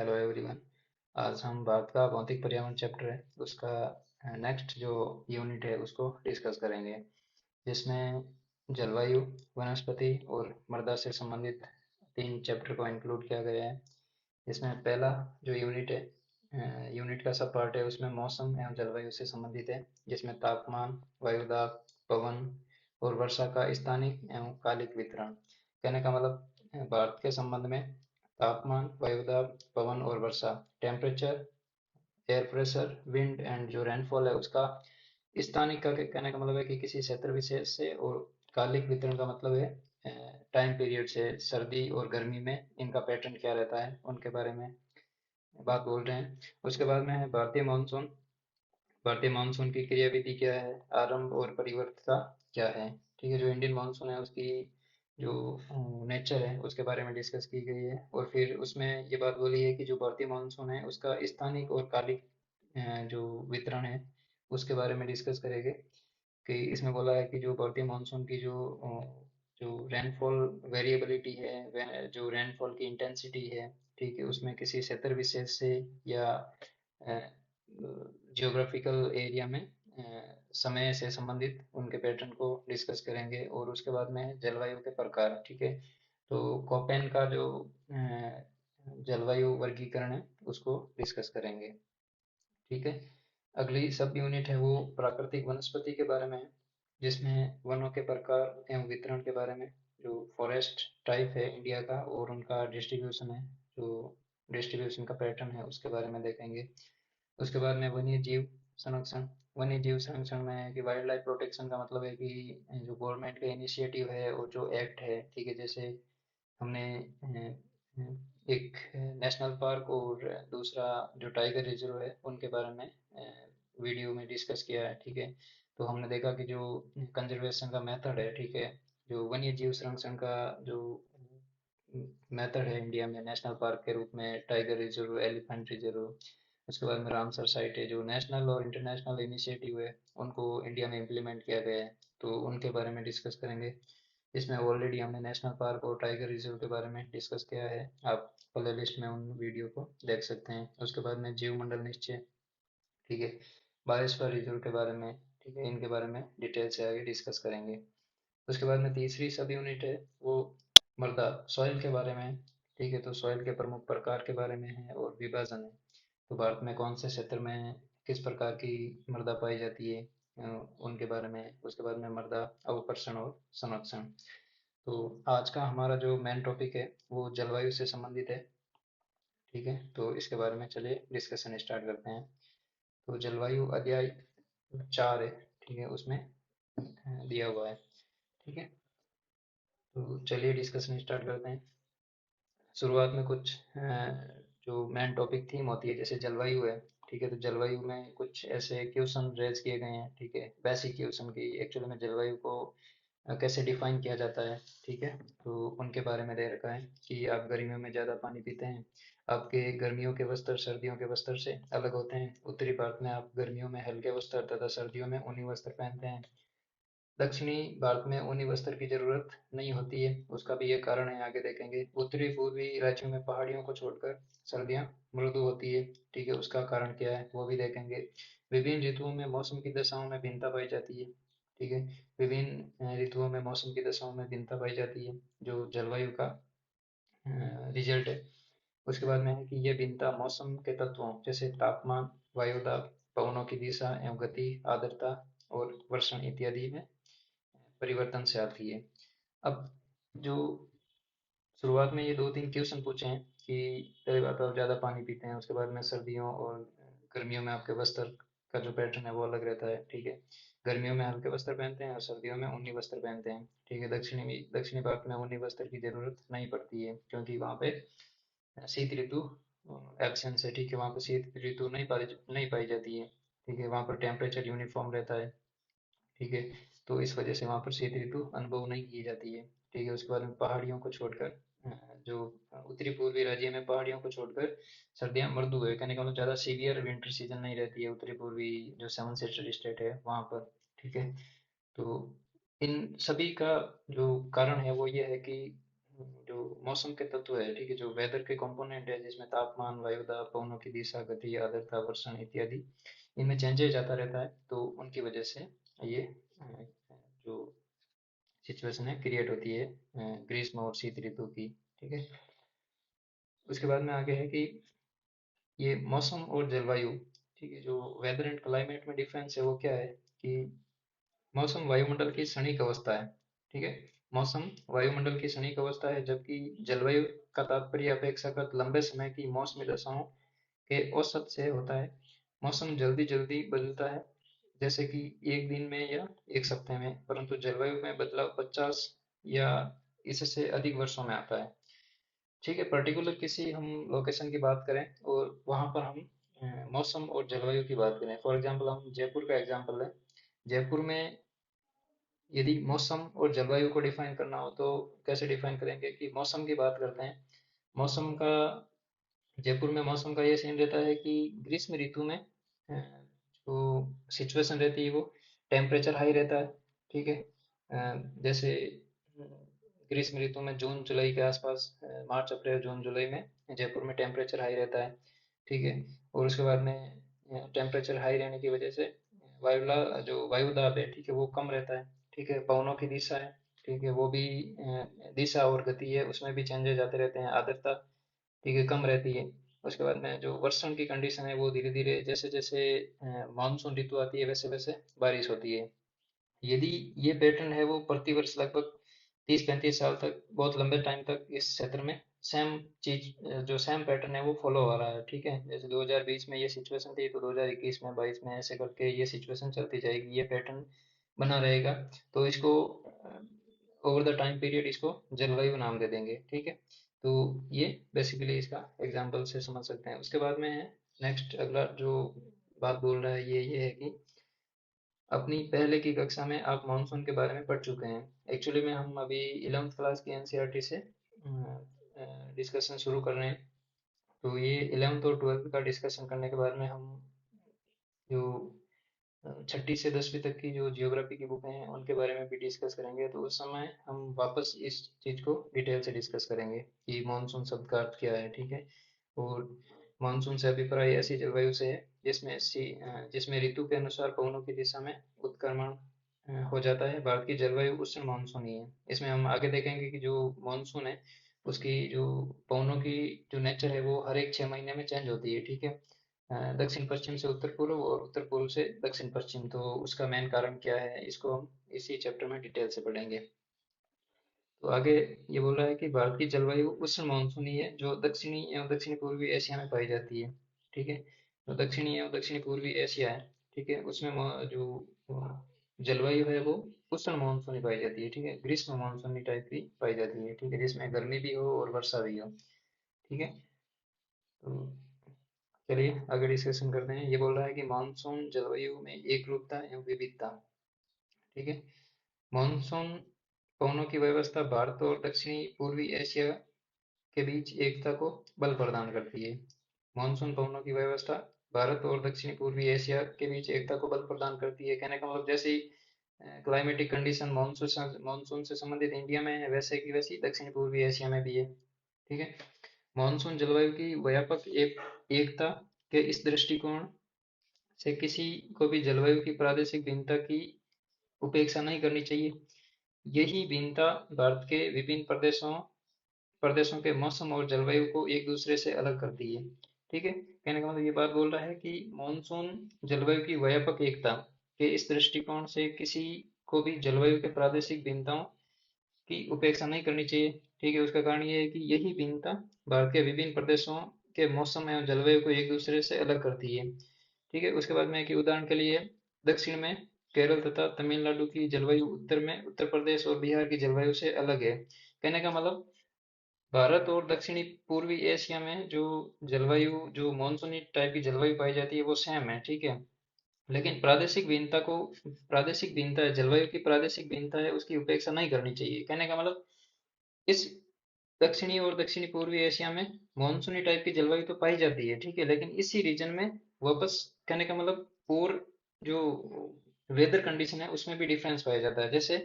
Hello everyone. आज हम भारत का भौतिक पर्यावरण चैप्टर है उसका नेक्स्ट जो यूनिट है उसको डिस्कस करेंगे, जिसमें जलवायु, वनस्पति और मृदा से संबंधित तीन चैप्टर को इंक्लूड किया गया है। इसमें पहला जो यूनिट है, यूनिट का सब पार्ट है, उसमें मौसम एवं जलवायु से संबंधित है, जिसमें तापमान, वायुदाब, पवन और वर्षा का स्थानिक एवं कालिक वितरण। कहने का मतलब भारत के संबंध में तापमान, वायुदाब, पवन और वर्षा, temperature, air pressure, wind and जो रेनफॉल है उसका स्थानिक का कहने का मतलब है कि किसी क्षेत्र विशेष से, और कालिक वितरण का मतलब है टाइम पीरियड से, सर्दी और गर्मी में इनका पैटर्न क्या रहता है उनके बारे में बात बोल रहे हैं। उसके बाद में है भारतीय मानसून। भारतीय मानसून की क्रियाविधि क्या है, आरंभ और परिवर्तता क्या है। ठीक है, जो इंडियन मानसून है उसकी जो नेचर है उसके बारे में डिस्कस की गई है, और फिर उसमें ये बात बोली है कि जो भारतीय मानसून है उसका स्थानिक और कालिक जो वितरण है उसके बारे में डिस्कस करेंगे। कि इसमें बोला है कि जो भारतीय मानसून की जो रेनफॉल वेरिएबिलिटी है, जो रेनफॉल की इंटेंसिटी है, ठीक है, उसमें किसी क्षेत्र विशेष से या जियोग्राफिकल एरिया में समय से संबंधित उनके पैटर्न को डिस्कस करेंगे। और उसके बाद में है जलवायु के प्रकार। ठीक है, तो कोपेन का जो जलवायु वर्गीकरण है उसको डिस्कस करेंगे। ठीक है, अगली सब यूनिट है वो प्राकृतिक वनस्पति के बारे में है, जिसमें वनों के प्रकार एवं वितरण के बारे में, जो फॉरेस्ट टाइप है इंडिया का और उनका डिस्ट्रीब्यूशन है, जो डिस्ट्रीब्यूशन का पैटर्न है उसके बारे में देखेंगे। उसके बाद में वन्य जीव संरक्षण। वन्य जीव संरक्षण में है कि वाइल्ड लाइफ प्रोटेक्शन का मतलब है कि जो गवर्नमेंट का इनिशिएटिव है और जो एक्ट है, ठीक है, जैसे हमने एक नेशनल पार्क और दूसरा जो टाइगर रिजर्व है उनके बारे में वीडियो में डिस्कस किया है। ठीक है, तो हमने देखा कि जो कंजर्वेशन का मेथड है, ठीक है, जो वन्य जीव संरक्षण का जो मेथड है इंडिया में नेशनल पार्क के रूप में, टाइगर रिजर्व, एलिफेंट रिजर्व, उसके बाद में रामसर साइट है, जो नेशनल और इंटरनेशनल इनिशिएटिव है उनको इंडिया में इम्प्लीमेंट किया गया है, तो उनके बारे में डिस्कस करेंगे। इसमें ऑलरेडी हमने नेशनल पार्क और टाइगर रिजर्व के बारे में डिस्कस किया है, आप प्ले लिस्ट में उन वीडियो को देख सकते हैं। उसके बाद में जीव मंडल निश्चय, ठीक है, बायोस्फीयर रिजर्व के बारे में, ठीक है, इनके बारे में डिटेल से आगे डिस्कस करेंगे। उसके बाद में तीसरी सब यूनिट है वो मृदा, सॉइल के बारे में है। ठीक है, तो सॉइल के प्रमुख प्रकार के बारे में है और विभाजन है, तो भारत में कौन से क्षेत्र में किस प्रकार की मृदा पाई जाती है उनके बारे में है। उसके बाद में मृदा अवकर्षण और संरक्षण। तो आज का हमारा जो मेन टॉपिक है वो जलवायु से संबंधित है। ठीक है, तो इसके बारे में चलिए डिस्कशन स्टार्ट करते हैं। तो जलवायु अध्याय 4 है, ठीक है, उसमें दिया हुआ है। ठीक है, तो चलिए डिस्कशन स्टार्ट करते हैं। शुरुआत में कुछ जो मेन टॉपिक थीम होती है, जैसे जलवायु है, ठीक है, तो जलवायु में कुछ ऐसे क्वेश्चन रेज किए गए हैं, ठीक है, बेसिक क्वेश्चन की एक्चुअली में जलवायु को कैसे डिफाइन किया जाता है। ठीक है, तो उनके बारे में दे रखा है कि आप गर्मियों में ज़्यादा पानी पीते हैं, आपके गर्मियों के वस्त्र सर्दियों के वस्त्र से अलग होते हैं। उत्तरी भारत में आप गर्मियों में हल्के वस्त्र तथा सर्दियों में ऊनी वस्त्र पहनते हैं। दक्षिणी भारत में ऊनी वस्त्र की जरूरत नहीं होती है, उसका भी ये कारण है, आगे देखेंगे। उत्तरी पूर्वी राज्यों में पहाड़ियों को छोड़कर सर्दियाँ मृदु होती है, ठीक है, उसका कारण क्या है वो भी देखेंगे। विभिन्न ऋतुओं में मौसम की दशाओं में भिन्नता पाई जाती है। ठीक है, विभिन्न ऋतुओं में मौसम की दशाओं में भिन्नता पाई जाती है, जो जलवायु का रिजल्ट है। उसके बाद में है कि ये भिन्नता मौसम के तत्वों जैसे तापमान, वायुदाब, पवनों की दिशा एवं गति, आर्द्रता और वर्षण इत्यादि में परिवर्तन से आती है। अब जो शुरुआत में ये दो तीन क्वेश्चन पूछे हैं कि पहली बात तो आप ज़्यादा पानी पीते हैं, उसके बाद में सर्दियों और गर्मियों में आपके वस्त्र का जो पैटर्न है वो अलग रहता है। ठीक है, गर्मियों में हल्के वस्त्र पहनते हैं और सर्दियों में ऊनी वस्त्र पहनते हैं। ठीक है, दक्षिणी भारत में ऊनी वस्त्र की जरूरत नहीं पड़ती है, क्योंकि वहाँ पे शीत ऋतु एब्सेंस है। ठीक है, वहाँ पे शीत ऋतु नहीं पाई जाती है। ठीक है, वहाँ पर टेम्परेचर यूनिफॉर्म रहता है। ठीक है, तो इस वजह से वहाँ पर शीत ऋतु अनुभव नहीं की जाती है। ठीक है, उसके बाद में पहाड़ियों को छोड़कर जो उत्तरी पूर्वी राज्य में पहाड़ियों को छोड़कर सर्दियाँ मृदु है, कहने का मतलब ज़्यादा सीवियर विंटर सीजन नहीं रहती है उत्तरी पूर्वी जो सेवन सिस्टर स्टेट है वहाँ पर। ठीक है, तो इन सभी का जो कारण है वो ये है कि जो मौसम के तत्व है, ठीक है, जो वेदर के कंपोनेंट है, जिसमें तापमान, वायुदाब, पवनों की दिशा, गति, आर्द्रता, वर्षण इत्यादि, इनमें चेंजेस आता रहता है, तो उनकी वजह से ये जो सिचुएशन है क्रिएट होती है ग्रीष्म और शीत ऋतु की। ठीक है। उसके बाद में आगे है कि ये मौसम और जलवायु, ठीक है, जो वेदर एंड क्लाइमेट में डिफरेंस है वो क्या है कि मौसम वायुमंडल की क्षणिक अवस्था है। ठीक है। मौसम वायुमंडल की क्षणिक अवस्था है, जबकि जलवायु का तात्पर्य अपेक्षाकृत लंबे समय की मौसमी दशाओं के औसत से होता है। मौसम जल्दी जल्दी बदलता है, जैसे कि एक दिन में या एक सप्ताह में, परंतु जलवायु में बदलाव 50 या इससे अधिक वर्षों में आता है। ठीक है। पर्टिकुलर किसी हम लोकेशन की बात करें और वहां पर हम मौसम और जलवायु की बात करें, फॉर एग्जांपल हम जयपुर का एग्जांपल लें। जयपुर में यदि मौसम और जलवायु को डिफाइन करना हो तो कैसे डिफाइन करेंगे कि मौसम की बात करते हैं। मौसम का, जयपुर में मौसम का ये सीन रहता है कि ग्रीष्म ऋतु में जो सिचुएशन रहती है वो टेम्परेचर हाई रहता है। ठीक है। जैसे ग्रीष्म ऋतु में जून जुलाई के आसपास, मार्च अप्रैल जून जुलाई में जयपुर में टेम्परेचर हाई रहता है। ठीक है। और उसके बाद में टेम्परेचर हाई रहने की वजह से जो वायु दाब है, ठीक है, वो कम रहता है। ठीक है। पवनों की दिशा है, ठीक है, वो भी दिशा और गति है, उसमें भी चेंजेस आते रहते हैं। आर्द्रता, ठीक है, कम रहती है। उसके बाद में जो वर्षण की कंडीशन है वो धीरे धीरे, जैसे जैसे मानसून ऋतु आती है वैसे वैसे बारिश होती है। यदि ये पैटर्न है वो प्रतिवर्ष लगभग 30-35 साल तक, बहुत लंबे टाइम तक इस क्षेत्र में सेम चीज, जो सेम पैटर्न है वो फॉलो हो रहा है। ठीक है। जैसे 2020 में ये सिचुएशन थी, तो 2021 में, 22 में, ऐसे करके ये सिचुएशन चलती जाएगी, ये पैटर्न बना रहेगा। तो इसको ओवर द टाइम पीरियड इसको जलवायु नाम दे देंगे। ठीक है। तो ये बेसिकली इसका एग्जाम्पल से समझ सकते हैं। उसके बाद में है नेक्स्ट, अगला जो बात बोल रहा है ये है कि अपनी पहले की कक्षा में आप मानसून के बारे में पढ़ चुके हैं। एक्चुअली में हम अभी 11th क्लास की एनसीईआरटी से डिस्कशन शुरू कर रहे हैं। तो ये 11th और 12th का डिस्कशन करने के बाद में हम जो छठी से 10वीं तक की जो जियोग्राफी की बुकें हैं उनके बारे में भी डिस्कस करेंगे। तो उस समय हम वापस इस चीज़ को डिटेल से डिस्कस करेंगे कि मानसून शब्द का अर्थ क्या है। ठीक है। और मानसून से अभिप्राय ऐसी जलवायु से है जिसमें ऋतु के अनुसार पवनों की दिशा में उत्क्रमण हो जाता है। भारत की जलवायु उष्ण मानसूनी है। इसमें हम आगे देखेंगे कि जो मानसून है उसकी जो पवनों की जो नेचर है वो हर एक 6 महीने में चेंज होती है। ठीक है। दक्षिण पश्चिम से उत्तर पूर्व और उत्तर पूर्व से दक्षिण पश्चिम। तो उसका मेन कारण क्या है, इसको हम इसी चैप्टर में डिटेल से पढ़ेंगे। तो आगे ये बोल रहा है कि भारत की जलवायु उष्ण मानसूनी है, जो दक्षिणी एवं दक्षिणी पूर्वी एशिया में पाई जाती है। ठीक है। तो दक्षिणी एवं दक्षिणी पूर्वी एशिया है, ठीक है, उसमें जो जलवायु है वो उष्ण मानसूनी पाई जाती है। ठीक है। ग्रीष्म मानसूनी टाइप की पाई जाती है। ठीक है। जिसमें गर्मी भी हो और वर्षा भी हो। ठीक है। तो चलिए आगे डिस्कशन करते हैं। ये बोल रहा है कि मानसून जलवायु में एक रूपता एवं विविधता। ठीक है। मानसून पवनों की व्यवस्था भारत और दक्षिणी पूर्वी एशिया के बीच एकता को बल प्रदान करती है। मानसून पवनों की व्यवस्था भारत और दक्षिणी पूर्वी एशिया के बीच एकता को बल प्रदान करती है। कहने का मतलब जैसे ही क्लाइमेटिक कंडीशन मानसून से संबंधित इंडिया में है, वैसे की वैसी दक्षिण पूर्वी एशिया में भी है। ठीक है। मानसून जलवायु की व्यापक एकता के इस दृष्टिकोण से किसी को भी जलवायु की प्रादेशिक भिन्नता की उपेक्षा नहीं करनी चाहिए। यही भिन्नता भारत के विभिन्न प्रदेशों के मौसम और जलवायु को एक दूसरे से अलग करती है। ठीक है। कहने का मतलब ये बात बोल रहा है कि मानसून जलवायु की व्यापक एकता के इस दृष्टिकोण से किसी को भी जलवायु के प्रादेशिक भिन्नताओं की उपेक्षा नहीं करनी चाहिए। ठीक है। उसका कारण ये है कि यही भिन्नता भारत के विभिन्न प्रदेशों के मौसम एवं जलवायु को एक दूसरे से अलग करती है। ठीक है। उसके बाद में कि उदाहरण के लिए दक्षिण में केरल तथा तमिलनाडु की जलवायु, उत्तर में उत्तर प्रदेश और बिहार की जलवायु से अलग है। कहने का मतलब भारत और दक्षिणी पूर्वी एशिया में जो जलवायु, जो मानसूनी टाइप की जलवायु पाई जाती है वो सेम है। ठीक है। लेकिन प्रादेशिक भिन्नता है, जलवायु की प्रादेशिक भिन्नता है, उसकी उपेक्षा नहीं करनी चाहिए। कहने का मतलब इस दक्षिणी और दक्षिणी पूर्वी एशिया में मानसूनी टाइप की जलवायु तो पाई जाती है। ठीक है। लेकिन इसी रीजन में वापस, कहने का मतलब, और जो वेदर कंडीशन है उसमें भी डिफरेंस पाया जाता है। जैसे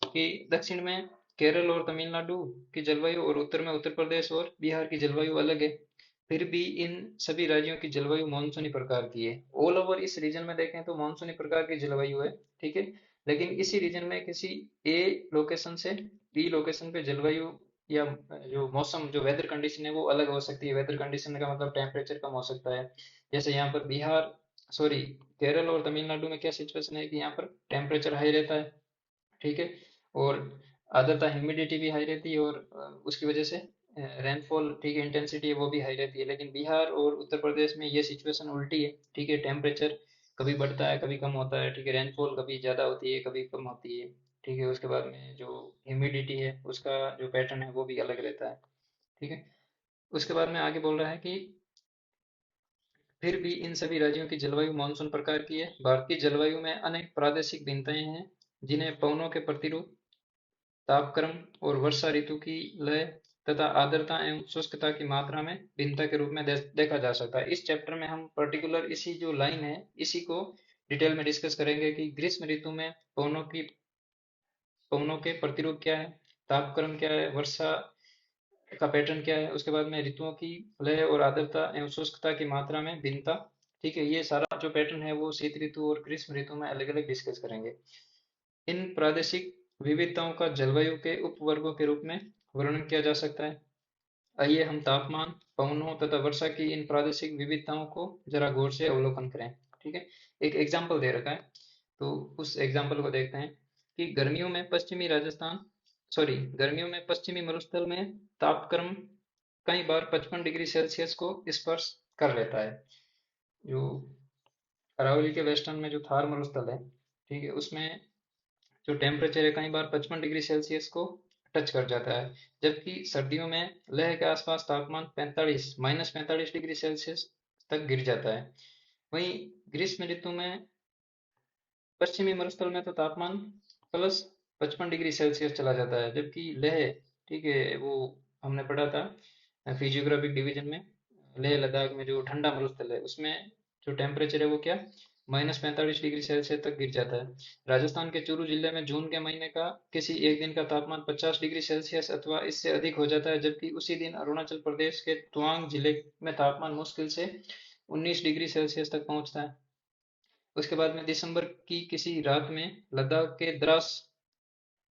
कि दक्षिण में केरल और तमिलनाडु की जलवायु और उत्तर में उत्तर प्रदेश और बिहार की जलवायु अलग है। फिर भी इन सभी राज्यों की जलवायु मानसूनी प्रकार की है। ऑल ओवर इस रीजन में देखें तो मानसूनी प्रकार की जलवायु है, ठीक है। लेकिन इसी रीजन में किसी ए लोकेशन से बी लोकेशन पे जलवायु या जो मौसम जो वेदर कंडीशन है वो अलग हो सकती है। वेदर कंडीशन का मतलब टेम्परेचर कम हो सकता है। जैसे यहाँ पर बिहार, सॉरी, केरल और तमिलनाडु में क्या सिचुएशन है कि यहाँ पर टेम्परेचर हाई रहता है, ठीक है। और आर्द्रता ह्यूमिडिटी भी हाई रहती है, और उसकी वजह से रेनफॉल, ठीक है, इंटेंसिटी है वो भी हाई रहती है। लेकिन बिहार और उत्तर प्रदेश में ये सिचुएशन उल्टी है, ठीक है। टेम्परेचर कभी बढ़ता है कभी कम होता है, ठीक है। रेनफॉल कभी ज़्यादा होती है कभी कम होती है, ठीक है। उसके बाद में जो ह्यूमिडिटी है उसका जो पैटर्न है वो भी अलग रहता है, ठीक है। उसके बाद में आगे बोल रहा है कि फिर भी इन सभी राज्यों की जलवायु मानसून प्रकार की है। भारत की जलवायु में अनेक प्रादेशिक भिन्नताएं हैं, जिन्हें पवनों के प्रतिरूप, तापक्रम और वर्षा ऋतु की लय तथा आर्द्रता एवं शुष्कता की मात्रा में भिन्नता के रूप में देखा जा सकता है। इस चैप्टर में हम पर्टिकुलर इसी जो लाइन है इसी को डिटेल में डिस्कस करेंगे कि ग्रीष्म ऋतु में पवनों के प्रतिरूप क्या है, तापक्रम क्या है, वर्षा का पैटर्न क्या है, उसके बाद में ऋतुओं की लय और आर्द्रता एवं शुष्कता की मात्रा में भिन्नता, ठीक है। ये सारा जो पैटर्न है वो शीत ऋतु और ग्रीष्म ऋतु में अलग अलग डिस्कस करेंगे। इन प्रादेशिक विविधताओं का जलवायु के उपवर्गों के रूप में वर्णन किया जा सकता है। आइए हम तापमान, पवनों तथा वर्षा की इन प्रादेशिक विविधताओं को जरा गौर से अवलोकन करें, ठीक है। एक एग्जाम्पल दे रखा है, तो उस एग्जाम्पल को देखते हैं कि गर्मियों में पश्चिमी मरुस्थल में तापक्रम कई बार 55 डिग्री सेल्सियस को स्पर्श कर लेता है। जो अरावली के वेस्टर्न में जो थार मरुस्थल है, ठीक है, उसमें जो टेम्परेचर है कई बार 55 डिग्री सेल्सियस को टच कर जाता है। जबकि सर्दियों में लेह के आसपास तापमान 45 डिग्री सेल्सियस तक गिर जाता है। वहीं ग्रीष्म ऋतु में पश्चिमी मरुस्थल में तो तापमान प्लस 55 डिग्री सेल्सियस चला जाता है। जबकि लेह, ठीक है, वो हमने पढ़ा था फिजियोग्राफिक डिवीजन में, लेह लद्दाख में जो ठंडा मरुस्थल है उसमें जो टेम्परेचर है वो क्या, -45 डिग्री सेल्सियस तक गिर जाता है। राजस्थान के चूरू जिले में जून के महीने का किसी एक दिन का तापमान 50 डिग्री सेल्सियस अथवा इससे अधिक हो जाता है, जबकि उसी दिन अरुणाचल प्रदेश के तवांग जिले में तापमान मुश्किल से 19 डिग्री सेल्सियस तक पहुंचता है। उसके बाद में दिसंबर की किसी रात में लद्दाख के द्रास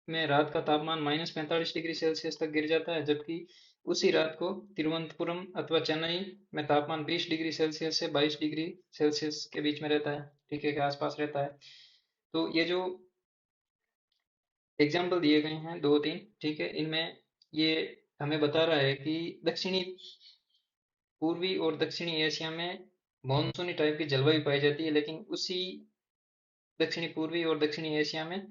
में रात का तापमान -45 डिग्री सेल्सियस तक गिर जाता है, जबकि उसी रात को तिरुवनंतपुरम अथवा चेन्नई में तापमान 20 डिग्री सेल्सियस से 22 डिग्री सेल्सियस के बीच में रहता है, ठीक है, के आसपास रहता है। तो ये जो एग्जाम्पल दिए गए हैं दो तीन, ठीक है, इनमें ये हमें बता रहा है कि दक्षिणी पूर्वी और दक्षिणी एशिया में मानसूनी टाइप की जलवायु पाई जाती है, लेकिन उसी दक्षिणी पूर्वी और दक्षिणी एशिया में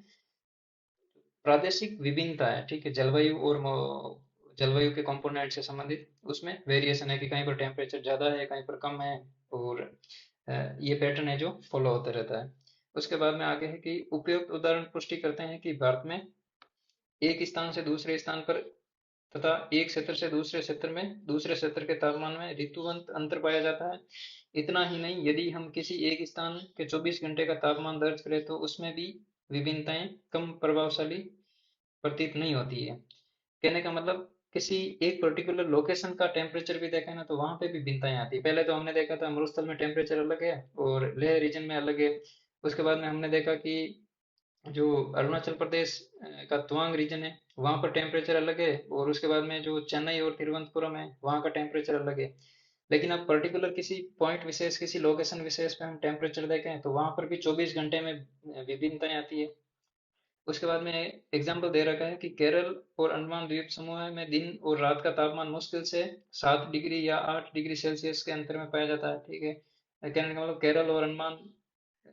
प्रादेशिक विभिन्नता है, ठीक है, जलवायु और जलवायु के कंपोनेंट से संबंधित उसमें वेरिएशन है कि कहीं पर टेम्परेचर ज़्यादा है कहीं पर कम है। और ये पैटर्न है जो फॉलो होता रहता है। उसके बाद में आगे है कि उपयुक्त उदाहरण पुष्टि करते हैं कि भारत में एक स्थान से दूसरे स्थान पर तथा एक क्षेत्र से दूसरे क्षेत्र में दूसरे क्षेत्र के तापमान में ऋतुवंत अंतर पाया जाता है। इतना ही नहीं, यदि हम किसी एक स्थान के 24 घंटे का तापमान दर्ज करें तो उसमें भी विभिन्नताएं कम प्रभावशाली प्रतीत नहीं होती है। कहने का मतलब किसी एक पर्टिकुलर लोकेशन का टेम्परेचर भी देखा है ना तो वहां पे भी भिन्नताएं आती है। पहले तो हमने देखा था मरुस्थल में टेम्परेचर अलग है और लेह रीजन में अलग है। उसके बाद में हमने देखा कि जो अरुणाचल प्रदेश का तवांग रीजन है वहाँ पर टेम्परेचर अलग है, और उसके बाद में जो चेन्नई और तिरुवनंतपुरम है वहाँ का टेम्परेचर अलग है। लेकिन अब पर्टिकुलर किसी पॉइंट विशेष किसी लोकेशन विशेष पे हम टेम्परेचर देखें तो वहाँ पर भी 24 घंटे में विभिन्नताएं आती है। उसके बाद में एग्जाम्पल दे रखा है कि केरल और अंडमान द्वीप समूह में दिन और रात का तापमान मुश्किल से 7 डिग्री या 8 डिग्री सेल्सियस के अंतर में पाया जाता है, ठीक है। कहने का मतलब केरल और अंडमान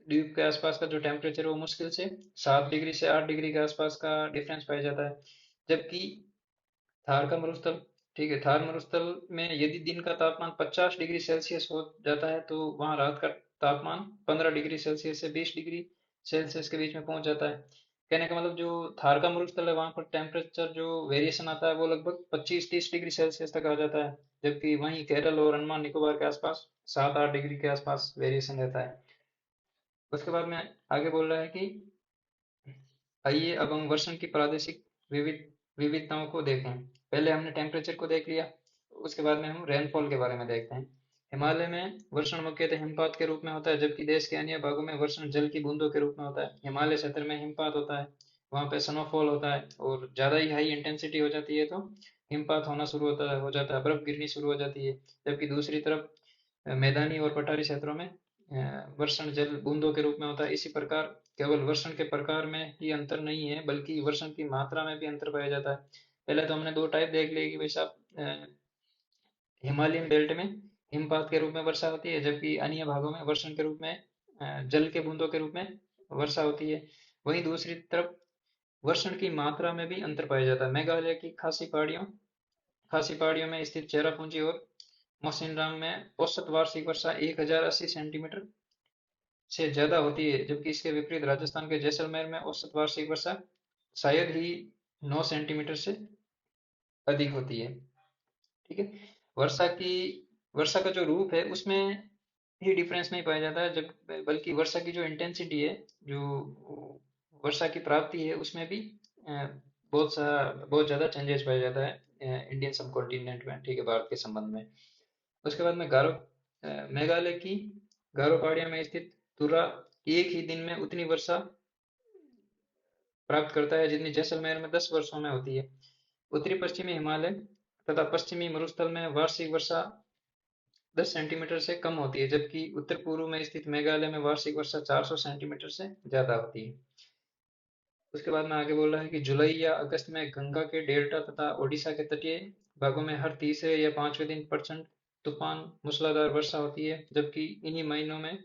द्वीप के आसपास का जो टेम्परेचर है वो मुश्किल से 7 डिग्री से 8 डिग्री के आसपास का डिफरेंस पाया जाता है। जबकि थार का मरुस्थल, ठीक है, थार मरुस्थल में यदि दिन का तापमान 50 डिग्री सेल्सियस हो जाता है तो वहाँ रात का तापमान 15 डिग्री सेल्सियस से 20 डिग्री सेल्सियस के बीच में पहुंच जाता है। कहने का मतलब जो थार का मरुस्थल है वहाँ पर टेम्परेचर जो वेरिएशन आता है वो लगभग 25-30 डिग्री सेल्सियस तक आ जाता है। जबकि वहीं केरल और अंडमान निकोबार के आसपास 7-8 डिग्री के आसपास वेरिएशन रहता है। उसके बाद में आगे बोल रहा है कि आइए अब हम वर्षण की प्रादेशिक विविध विविधताओं को देखें। पहले हमने टेम्परेचर को देख लिया, उसके बाद में हम रेनफॉल के बारे में देखते हैं। हिमालय में वर्षण मुख्यतः हिमपात के रूप में होता है, जबकि देश के अन्य भागों में वर्षण जल की बूंदों के रूप में होता है। हिमालय क्षेत्र में हिमपात होता है, वहाँ पे स्नोफॉल होता है, और ज़्यादा ही हाई इंटेंसिटी हो जाती है तो हिमपात होना शुरू होता है, बर्फ गिरनी शुरू हो जाती है। जबकि दूसरी तरफ मैदानी और पठारी क्षेत्रों में वर्षण जल बूंदों के रूप में होता है। इसी प्रकार केवल वर्षण के प्रकार में ही अंतर नहीं है, बल्कि वर्षण की मात्रा में भी अंतर पाया जाता है। पहले तो हमने दो टाइप देख लिए कि भाई साहब, हिमालयन बेल्ट में हिमपात के रूप में वर्षा होती है, जबकि अन्य भागों में वर्षण के रूप में जल के बूंदों के रूप में वर्षा होती है। वहीं दूसरी तरफ वर्षण की मात्रा में भी अंतर पाया जाता है। मेघालय की खासी पहाड़ियों में स्थित चेरापूंजी और मौसिनराम में औसत वार्षिक वर्षा 1080 सेंटीमीटर से ज्यादा होती है, जबकि इसके विपरीत राजस्थान के जैसलमेर में औसत वार्षिक वर्षा शायद ही 9 सेंटीमीटर से अधिक होती है। ठीक है। वर्षा की वर्षा का जो रूप है उसमें ही डिफरेंस नहीं पाया जाता है, जब बल्कि वर्षा की जो इंटेंसिटी है, जो वर्षा की प्राप्ति है, उसमें भी बहुत ज़्यादा चेंजेस पाया जाता है इंडियन सब कॉन्टिनेंट में। ठीक है, भारत के संबंध में। उसके बाद में मेघालय की गारो पहाड़ियों में स्थित तुरा एक ही दिन में उतनी वर्षा प्राप्त करता है जितनी जैसलमेर में 10 वर्षों में होती है। उत्तरी पश्चिमी हिमालय तथा पश्चिमी मरुस्थल में वार्षिक वर्षा 10 सेंटीमीटर से कम होती है, जबकि उत्तर पूर्व में स्थित मेघालय में वार्षिक वर्षा 400 सेंटीमीटर से ज्यादा होती है। उसके बाद में आगे बोल रहा है कि जुलाई या अगस्त में गंगा के डेल्टा तथा ओडिशा के तटीय भागों में हर तीसरे या पांचवें दिन प्रचंड तूफान मूसलाधार वर्षा होती है, जबकि इन्हीं महीनों में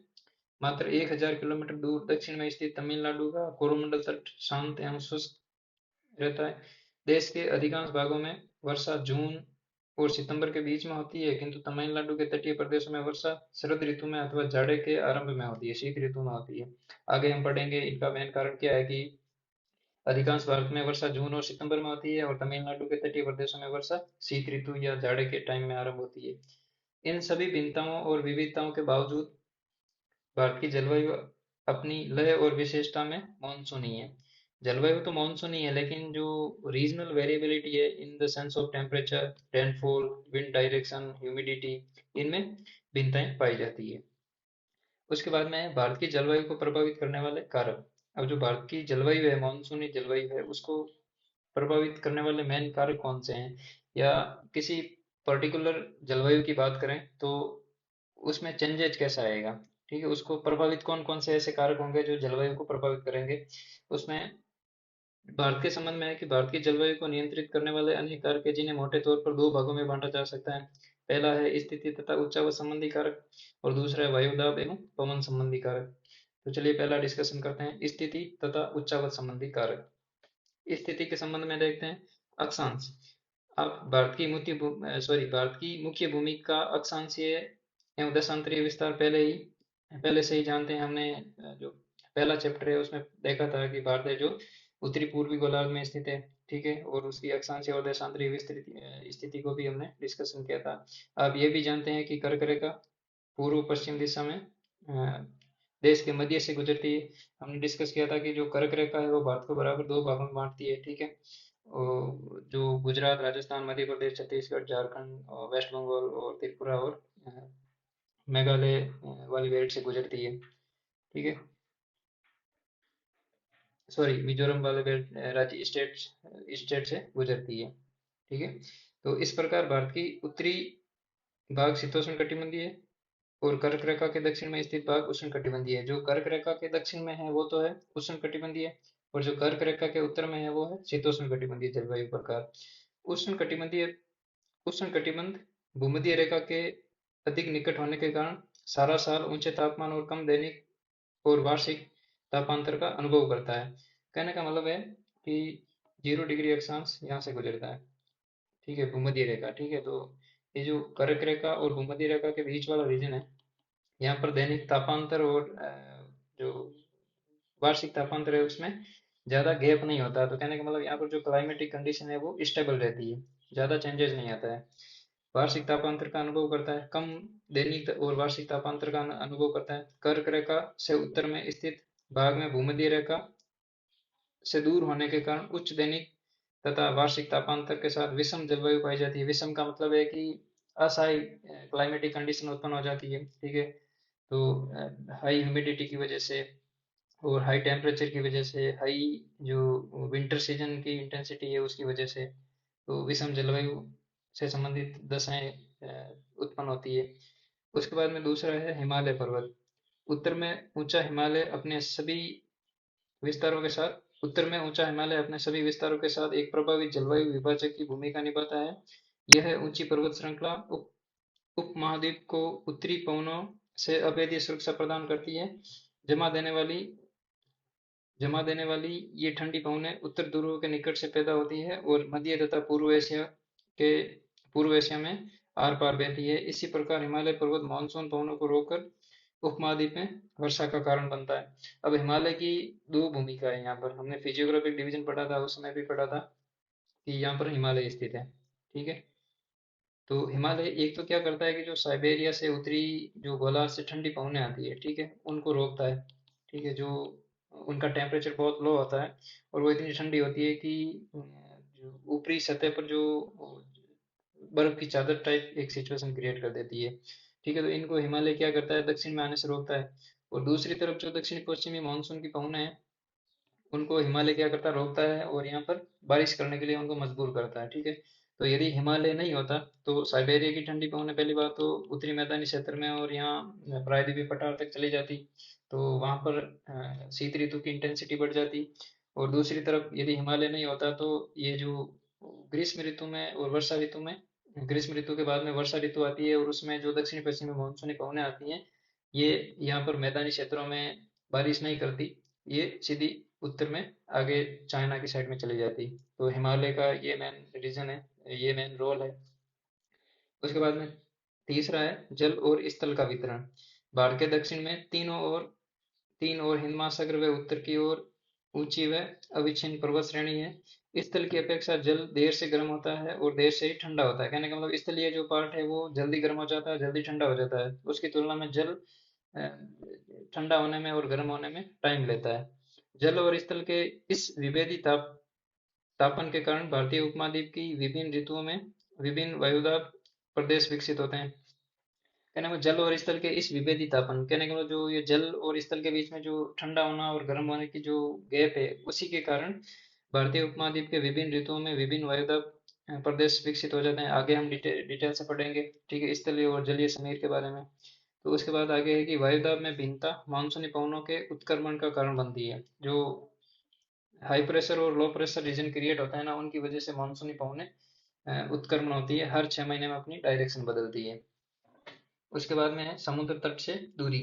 मात्र 1000 किलोमीटर दूर दक्षिण में स्थित तमिलनाडु का कोरोमंडल तट शांत एवं शुष्क रहता है। देश के अधिकांश भागों में वर्षा जून और सितंबर के बीच में होती है, किंतु तमिलनाडु के तटीय प्रदेशों में वर्षा शरद ऋतु में अथवा जाड़े के आरंभ में होती है, शीत ऋतु में होती है। आगे हम पढ़ेंगे इनका मेन कारण क्या है कि अधिकांश भारत में वर्षा जून और सितंबर में होती है, और तमिलनाडु के तटीय प्रदेशों में वर्षा शीत ऋतु या जाड़े के टाइम में आरंभ होती है। इन सभी भिन्नताओं और विविधताओं के बावजूद भारत की जलवायु अपनी लय और विशेषता में मानसूनी है। जलवायु तो मानसूनी है, लेकिन जो रीजनल वेरिएबिलिटी है in the sense of temperature, rainfall, wind direction, humidity, इनमें भिन्नताएं पाई जाती है। उसके बाद में भारत की जलवायु को प्रभावित करने वाले कारक। अब जो भारत की जलवायु है, मानसूनी जलवायु है, उसको प्रभावित करने वाले मेन कारक कौन से हैं, या किसी पर्टिकुलर जलवायु की बात करें तो उसमें चेंजेज कैसा आएगा। ठीक है, उसको प्रभावित कौन कौन से ऐसे कारक होंगे जो जलवायु को प्रभावित करेंगे। उसमें भारत के संबंध में है कि भारत की जलवायु को नियंत्रित करने वाले अनेक कारक हैं, जिन्हें मोटे तौर पर दो भागों में बांटा जा सकता है। पहला है स्थिति तथा उच्चावच संबंधी कारक, और दूसरा है वायुदाब एवं पवन संबंधी कारक। तो चलिए पहला डिस्कशन करते हैं, स्थिति तथा उच्चावच संबंधी कारक। स्थिति के संबंध में देखते हैं अक्षांश। अब भारत की मुख्य भूमि का अक्षांशीय एवं देशांतरीय विस्तार पहले से ही जानते हैं हमने। जो पहला चैप्टर है उसमें देखा था कि भारत है जो उत्तरी पूर्वी गोलार्ध में स्थित है। ठीक है, और उसकी अक्षांशीय और देशांतरीय विस्तृत स्थिति को भी हमने डिस्कशन किया था। अब ये भी जानते हैं कि कर्क रेखा पूर्व पश्चिम दिशा में देश के मध्य से गुजरती है। हमने डिस्कस किया था कि जो कर्क रेखा है वो भारत को बराबर दो भागों में बांटती है। ठीक है, जो गुजरात, राजस्थान, मध्य प्रदेश, छत्तीसगढ़, झारखंड, और वेस्ट बंगाल और त्रिपुरा और मेघालय वाली बेल्ट से गुजरती है। ठीक है, सॉरी, मिजोरम वाले बेल्ट राज्य स्टेट स्टेट से गुजरती है। ठीक है, तो इस प्रकार भारत की उत्तरी भाग शीतोष्ण कटिबंधीय है, और कर्क रेखा के दक्षिण में स्थित भाग उष्ण कटिबंधीय है। जो कर्क रेखा के दक्षिण में है वो तो है उष्ण कटिबंधीय, और जो कर्क रेखा के उत्तर में है वो है शीतोष्ण कटिबंधीय जलवायु प्रकार। उष्ण कटिबंधीय उष्ण कटिबंध भूमध्य रेखा के अधिक निकट होने के कारण सारा साल ऊंचे तापमान और कम दैनिक और वार्षिक तापांतर का अनुभव करता है। कहने का मतलब है कि 0 डिग्री अक्षांश यहाँ से गुजरता है। ठीक है, भूमध्य रेखा। ठीक है, तो ये जो कर्क रेखा और भूमध्य रेखा के बीच वाला रीजन है, यहाँ पर दैनिक तापांतर और जो वार्षिक तापांतर है उसमें ज़्यादा गैप नहीं होता। तो कहने का मतलब यहाँ पर जो क्लाइमेटिक कंडीशन है वो स्टेबल रहती है, ज़्यादा चेंजेस नहीं आता है। वार्षिक तापांतर का अनुभव करता है, कम दैनिक और वार्षिक तापांतर का अनुभव करता है। कर्क रेखा से उत्तर में स्थित भाग में भूमध्य रेखा से दूर होने के कारण उच्च दैनिक तथा वार्षिक तापांतर के साथ विषम जलवायु पाई जाती है। विषम का मतलब है कि अस्थायी क्लाइमेटिक कंडीशन उत्पन्न हो जाती है, ठीक है। तो हाई ह्यूमिडिटी की वजह से और हाई टेम्परेचर की वजह से, हाई जो विंटर सीजन की इंटेंसिटी है उसकी वजह से, तो विषम जलवायु से संबंधित दशाएं उत्पन्न होती है। उसके बाद में दूसरा है हिमालय पर्वत। उत्तर में ऊंचा हिमालय अपने सभी विस्तारों के साथ उत्तर में ऊंचा हिमालय अपने सभी विस्तारों के साथ एक प्रभावी जलवायु विभाजक की भूमिका निभाता है। यह ऊंची पर्वत श्रृंखला उपमहाद्वीप को उत्तरी पवनों से अभेद्य सुरक्षा प्रदान करती है। जमा देने वाली जमा देने वाली ये ठंडी पवनें उत्तर ध्रुव के निकट से पैदा होती है और मध्य तथा के पूर्व एशिया में आर पार बहती है। इसी प्रकार हिमालय पर्वत मानसून पवनों को रोककर उपमहाद्वीप में वर्षा का कारण बनता है। अब हिमालय की दो भूमिका है यहाँ पर। हमने फिजियोग्राफिक डिवीजन पढ़ा था, उस समय भी पढ़ा था कि यहाँ पर हिमालय स्थित है, ठीक है। तो हिमालय एक तो क्या करता है कि जो साइबेरिया से उत्तरी जो गोलार्ध से ठंडी पवनें आती है, ठीक है, उनको रोकता है, ठीक है। जो उनका टेम्परेचर बहुत लो होता है और वो इतनी ठंडी होती है कि जो ऊपरी सतह पर जो बर्फ की चादर टाइप एक सिचुएशन क्रिएट कर देती है, ठीक है। तो इनको हिमालय क्या करता है, दक्षिण में आने से रोकता है। और दूसरी तरफ जो दक्षिणी पश्चिमी मानसून की पवनें हैं, उनको हिमालय क्या करता है, रोकता है और यहाँ पर बारिश करने के लिए उनको मजबूर करता है, ठीक है। तो यदि हिमालय नहीं होता तो साइबेरिया की ठंडी पवनें पहली बात तो उत्तरी मैदानी क्षेत्र में और यहाँ प्रायद्वीपीय पठार तक चली जाती, तो वहाँ पर शीत ऋतु की इंटेंसिटी बढ़ जाती। और दूसरी तरफ यदि हिमालय नहीं होता तो ये जो ग्रीष्म ऋतु में और वर्षा ऋतु में, ग्रीष्म ऋतु के बाद में वर्षा ऋतु आती है और उसमें जो दक्षिणी पश्चिमी मानसूनी पवनें आती हैं, ये यहाँ पर मैदानी क्षेत्रों में बारिश नहीं करती, ये सीधी उत्तर में आगे चाइना की साइड में चली जाती। तो हिमालय का ये मेन रीजन है, ये मेन रोल है। उसके बाद में तीसरा है जल और स्थल का वितरण। भारत के दक्षिण में तीन और हिंद महासागर व उत्तर की ओर ऊंची व अविच्छिन्न पर्वत श्रेणी है। स्थल की अपेक्षा जल देर से गर्म होता है और देर से ही ठंडा होता है। कहने का मतलब स्थलीय जो पार्ट है वो जल्दी गर्म हो जाता है, जल्दी ठंडा हो जाता है। उसकी तुलना में जल अ, ठंडा होने में और गर्म होने में टाइम लेता है। जल और स्थल के इस विभेदी तापन के कारण भारतीय उपमहाद्वीप की विभिन्न ऋतुओं में विभिन्न वायुदाब प्रदेश विकसित होते हैं। कहने का जल और स्थल के इस विभेदी तापन, कहने का मतलब जो ये जल और स्थल के बीच में जो ठंडा होना और गर्म होने की जो गैप है, उसी के कारण भारतीय उपमहाद्वीप के विभिन्न ऋतुओं में विभिन्न वायुदाब प्रदेश विकसित हो जाते हैं। आगे हम डिटेल से पढ़ेंगे, ठीक है, स्थलीय और जलीय समीर के बारे में। तो उसके बाद आगे है कि वायुदाब में भिन्नता मानसूनी पवनों के उत्क्रमण का कारण बनती है। जो हाई प्रेशर और लो प्रेशर रीजन क्रिएट होता है ना, उनकी वजह से मानसूनी पवनें उत्क्रमण होती है, हर 6 महीने में अपनी डायरेक्शन बदलती है। उसके बाद में है समुद्र तट से दूरी।